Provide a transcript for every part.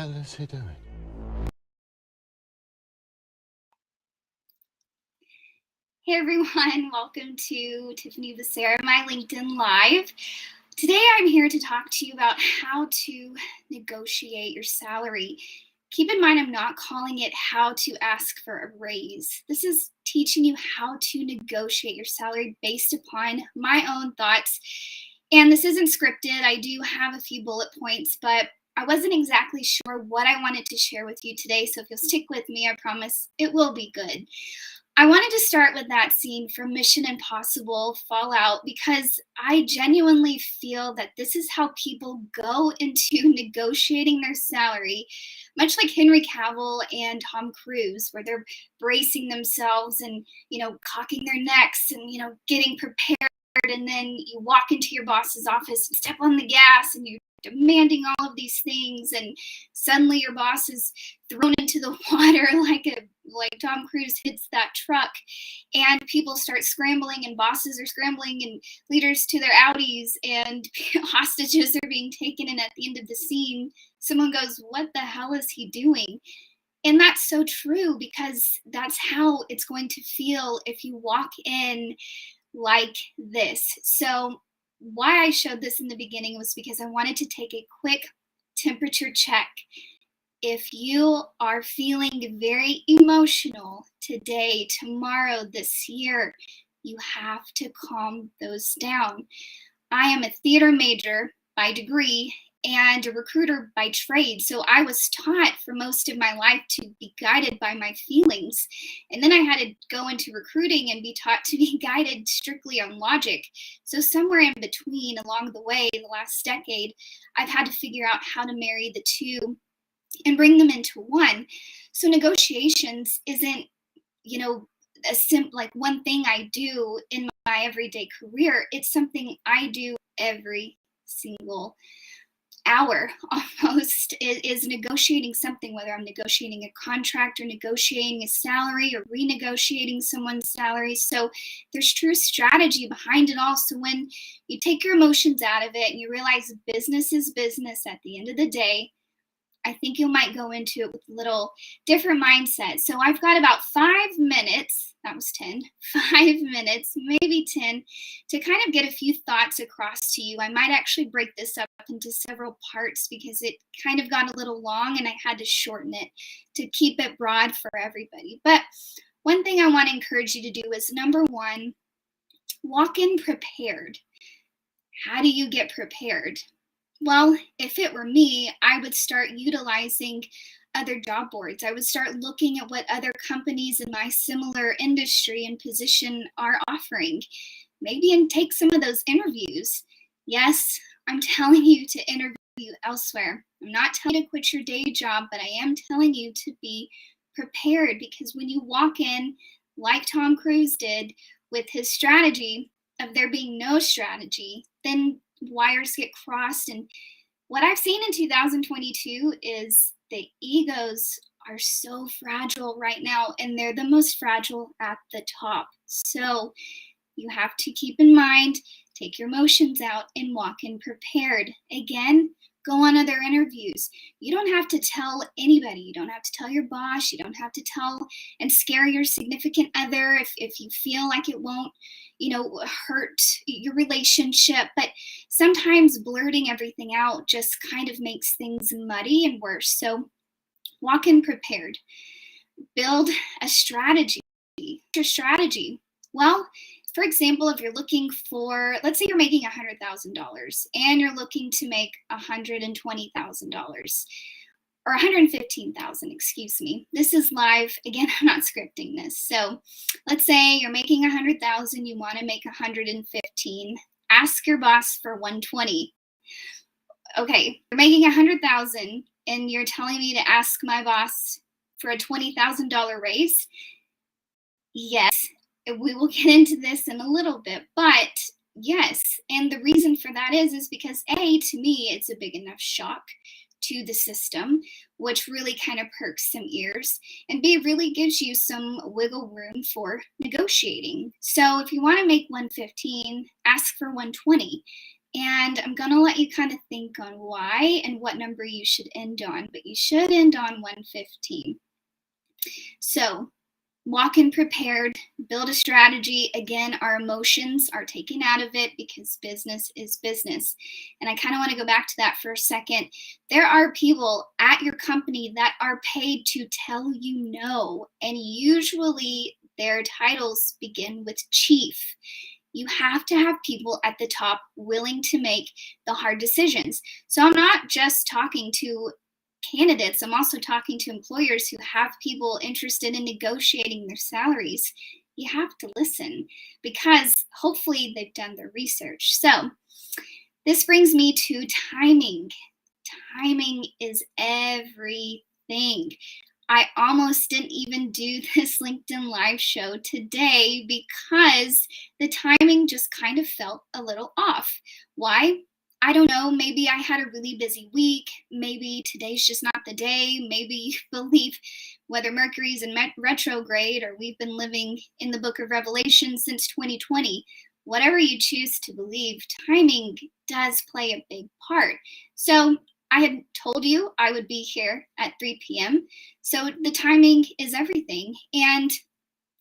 hell is he doing? Hey everyone, welcome to Tiffany Becerra, my LinkedIn Live. Today I'm here to talk to you about how to negotiate your salary. Keep in mind, I'm not calling it how to ask for a raise. This is teaching you how to negotiate your salary based upon my own thoughts. And this isn't scripted. I do have a few bullet points, but I wasn't exactly sure what I wanted to share with you today. So if you'll stick with me, I promise it will be good. I wanted to start with that scene from Mission Impossible Fallout because I genuinely feel that this is how people go into negotiating their salary, much like Henry Cavill and Tom Cruise, where they're bracing themselves and, cocking their necks and, getting prepared. And then you walk into your boss's office, step on the gas, and you're demanding all of these things, and suddenly your boss is thrown into the water like Tom Cruise hits that truck, and people start scrambling, and bosses are scrambling, and leaders to their Audis, and hostages are being taken, and at the end of the scene, someone goes, "What the hell is he doing?" And that's so true, because that's how it's going to feel if you walk in like this. So why I showed this in the beginning was because I wanted to take a quick temperature check. If you are feeling very emotional today, tomorrow, this year, you have to calm those down. I am a theater major by degree and a recruiter by trade. So I was taught for most of my life to be guided by my feelings. And then I had to go into recruiting and be taught to be guided strictly on logic. So somewhere in between along the way, the last decade, I've had to figure out how to marry the two and bring them into one. So negotiations isn't, like one thing I do in my everyday career. It's something I do every single hour almost, is negotiating something, whether I'm negotiating a contract or negotiating a salary or renegotiating someone's salary. So there's true strategy behind it all. So when you take your emotions out of it and you realize business is business at the end of the day, I think you might go into it with a little different mindset. So I've got about 5 minutes, that was 10, 5 minutes, maybe 10, to kind of get a few thoughts across to you. I might actually break this up into several parts because it kind of got a little long and I had to shorten it to keep it broad for everybody. But one thing I want to encourage you to do is, number one, walk in prepared. How do you get prepared? Well, if it were me, I would start utilizing other job boards. I would start looking at what other companies in my similar industry and position are offering. Maybe and take some of those interviews. Yes, I'm telling you to interview elsewhere. I'm not telling you to quit your day job, but I am telling you to be prepared, because when you walk in like Tom Cruise did with his strategy of there being no strategy, then wires get crossed. And what I've seen in 2022 is the egos are so fragile right now, and they're the most fragile at the top. So you have to keep in mind, take your emotions out and walk in prepared. Again, go on other interviews. You don't have to tell anybody. You don't have to tell your boss. You don't have to tell and scare your significant other if you feel like it won't, hurt your relationship. But sometimes blurting everything out just kind of makes things muddy and worse. So walk in prepared. Build a strategy. Your strategy. Well, for example, if you're looking for, let's say you're making $100,000 and you're looking to make $120,000 or 115,000, excuse me. This is live. Again, I'm not scripting this. So let's say you're making 100,000, you want to make 115. Ask your boss for 120. Okay, you're making 100,000 and you're telling me to ask my boss for a $20,000 raise. Yes, we will get into this in a little bit, but yes. And the reason for that is because A, to me, it's a big enough shock to the system, which really kind of perks some ears, and B, really gives you some wiggle room for negotiating. So if you want to make 115, ask for 120. And I'm going to let you kind of think on why and what number you should end on, but you should end on 115. So walk in prepared, build a strategy. Again, our emotions are taken out of it because business is business. And I kind of want to go back to that for a second. There are people at your company that are paid to tell you no, and usually their titles begin with chief. You have to have people at the top willing to make the hard decisions. So I'm not just talking to candidates, I'm also talking to employers who have people interested in negotiating their salaries. You have to listen because hopefully they've done their research. So this brings me to timing. Timing is everything. I almost didn't even do this LinkedIn live show today because the timing just kind of felt a little off. Why? I don't know. Maybe I had a really busy week. Maybe today's just not the day. Maybe you believe whether Mercury's in retrograde or we've been living in the book of Revelation since 2020. Whatever you choose to believe, timing does play a big part. So I had told you I would be here at 3 p.m. So the timing is everything. And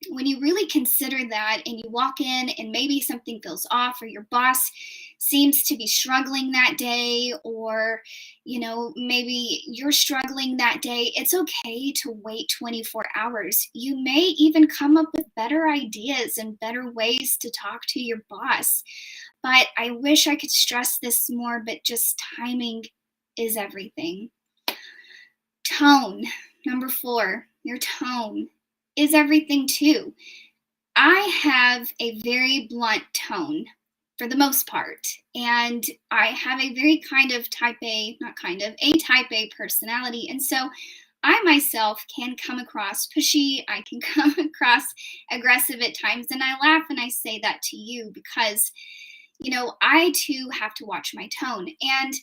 when you really consider that and you walk in and maybe something feels off or your boss seems to be struggling that day, or maybe you're struggling that day, it's okay to wait 24 hours. You may even come up with better ideas and better ways to talk to your boss. But I wish I could stress this more, but just timing is everything. Tone, number 4, your tone is everything too. I have a very blunt tone for the most part, and I have a very a type A personality. And so I myself can come across pushy, I can come across aggressive at times, and I laugh and I say that to you because, I too have to watch my tone. And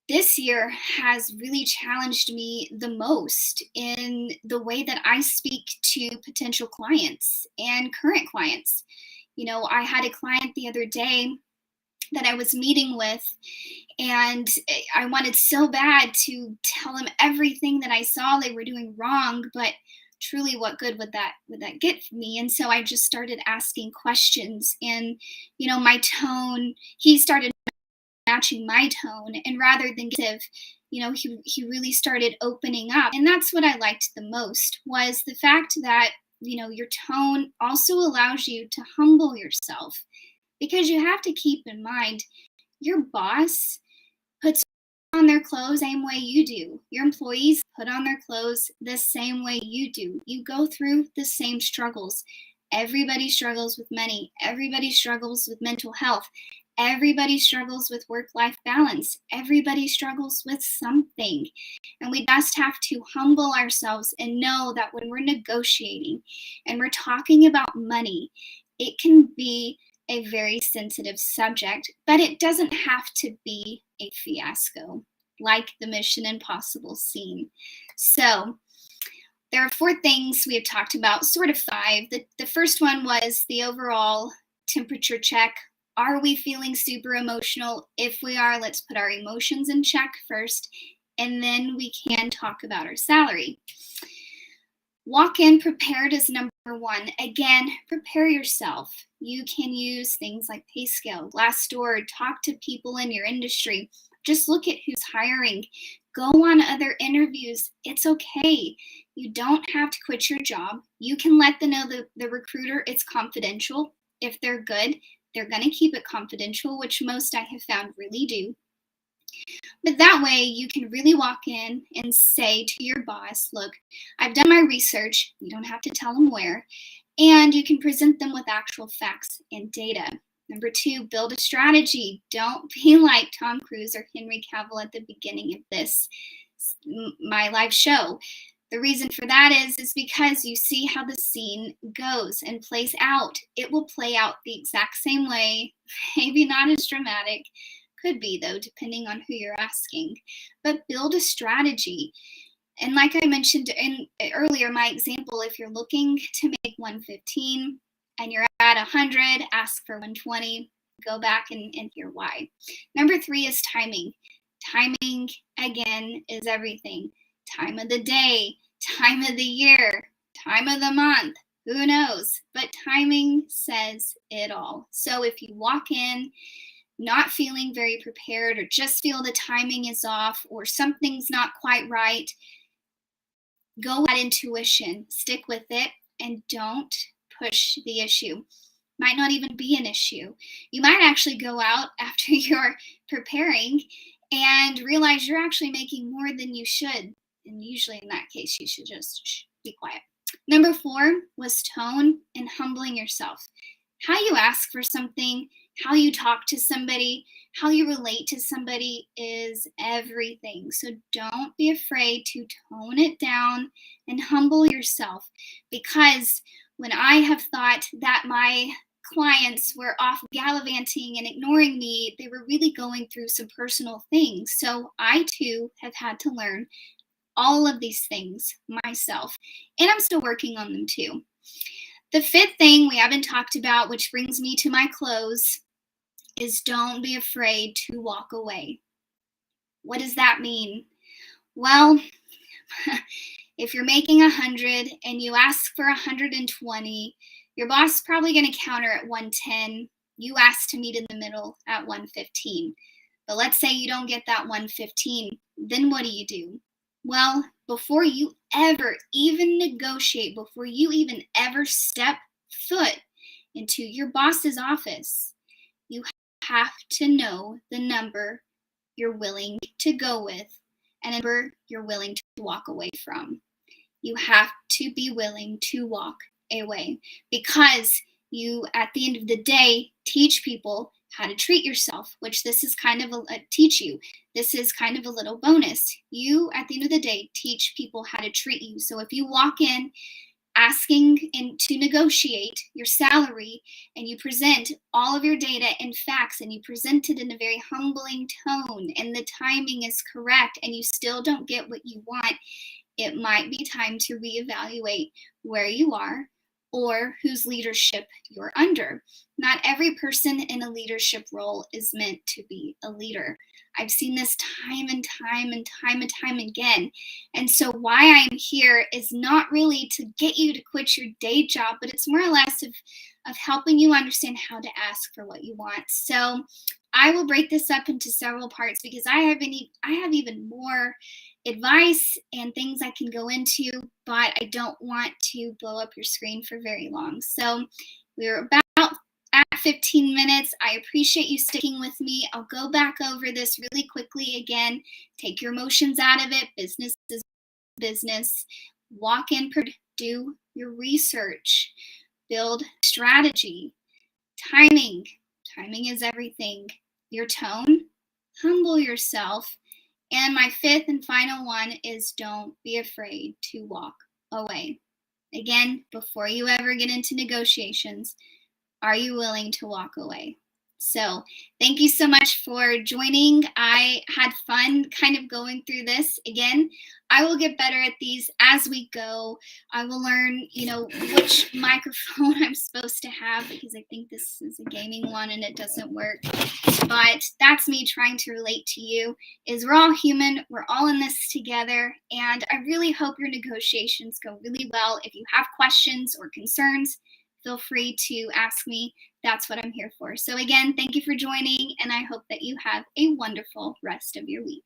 this year has really challenged me the most in the way that I speak to potential clients and current clients. I had a client the other day that I was meeting with, and I wanted so bad to tell him everything that I saw they were doing wrong, but truly what good would that get me? And so I just started asking questions, and my tone, he started matching my tone, and rather than he really started opening up. And that's what I liked the most, was the fact that your tone also allows you to humble yourself, because you have to keep in mind your boss puts on their clothes the same way you do. Your employees put on their clothes the same way you do. You go through the same struggles. Everybody struggles with money. Everybody struggles with mental health. Everybody struggles with work-life balance. Everybody struggles with something. And we just have to humble ourselves and know that when we're negotiating and we're talking about money, it can be a very sensitive subject, but it doesn't have to be a fiasco like the Mission Impossible scene. So there are 4 things we have talked about, sort of 5. The first one was the overall temperature check. Are we feeling super emotional? If we are, let's put our emotions in check first, and then we can talk about our salary. Walk in prepared is number 1. Again, prepare yourself. You can use things like PayScale, Glassdoor, talk to people in your industry. Just look at who's hiring. Go on other interviews. It's okay. You don't have to quit your job. You can let them know the recruiter it's confidential. If they're good, they're going to keep it confidential, which most I have found really do. But that way you can really walk in and say to your boss, look, I've done my research. You don't have to tell them where. And you can present them with actual facts and data. Number 2, build a strategy. Don't be like Tom Cruise or Henry Cavill at the beginning of this, my live show. The reason for that is because you see how the scene goes and plays out. It will play out the exact same way, maybe not as dramatic. Could be, though, depending on who you're asking. But build a strategy. And like I mentioned earlier, my example, if you're looking to make 115 and you're at 100, ask for 120. go back and hear why. Number 3 is timing. Timing, again, is everything. Time of the day, time of the year, time of the month, who knows? But timing says it all. So if you walk in not feeling very prepared or just feel the timing is off or something's not quite right, go with that intuition, stick with it, and don't push the issue. Might not even be an issue. You might actually go out after you're preparing and realize you're actually making more than you should. And usually in that case, you should just be quiet. Number 4 was tone and humbling yourself. How you ask for something, how you talk to somebody, how you relate to somebody is everything. So don't be afraid to tone it down and humble yourself, because when I have thought that my clients were off gallivanting and ignoring me, they were really going through some personal things. So I too have had to learn all of these things myself, and I'm still working on them too. The 5th thing we haven't talked about, which brings me to my close, is don't be afraid to walk away. What does that mean? Well, if you're making 100 and you ask for 120, your boss is probably going to counter at 110. You ask to meet in the middle at 115. But let's say you don't get that 115, then what do? Well, before you ever even negotiate, before you even ever step foot into your boss's office, you have to know the number you're willing to go with and a number you're willing to walk away from. You have to be willing to walk away, because you, at the end of the day, teach people how to treat yourself, which this is kind of this is kind of a little bonus. You, at the end of the day, teach people how to treat you. So if you walk in asking and to negotiate your salary, and you present all of your data and facts, and you present it in a very humbling tone, and the timing is correct, and you still don't get what you want, it might be time to reevaluate where you are or whose leadership you're under. Not every person in a leadership role is meant to be a leader. I've seen this time and time again. And so why I'm here is not really to get you to quit your day job, but it's more or less of helping you understand how to ask for what you want. So I will break this up into several parts, because I have even more advice and things I can go into, but I don't want to blow up your screen for very long. So we're about at 15 minutes. I appreciate you sticking with me. I'll go back over this really quickly again. Take your emotions out of it. Business is business. Walk in, do your research, build strategy, timing. Timing is everything. Your tone, humble yourself. And my 5th and final one is don't be afraid to walk away. Again, before you ever get into negotiations, are you willing to walk away? So thank you so much for joining. I had fun kind of going through this. Again, I will get better at these as we go. I will learn, which microphone I'm supposed to have, because I think this is a gaming one and it doesn't work. But that's me trying to relate to you, is we're all human. We're all in this together. And I really hope your negotiations go really well. If you have questions or concerns, feel free to ask me. That's what I'm here for. So again, thank you for joining, and I hope that you have a wonderful rest of your week.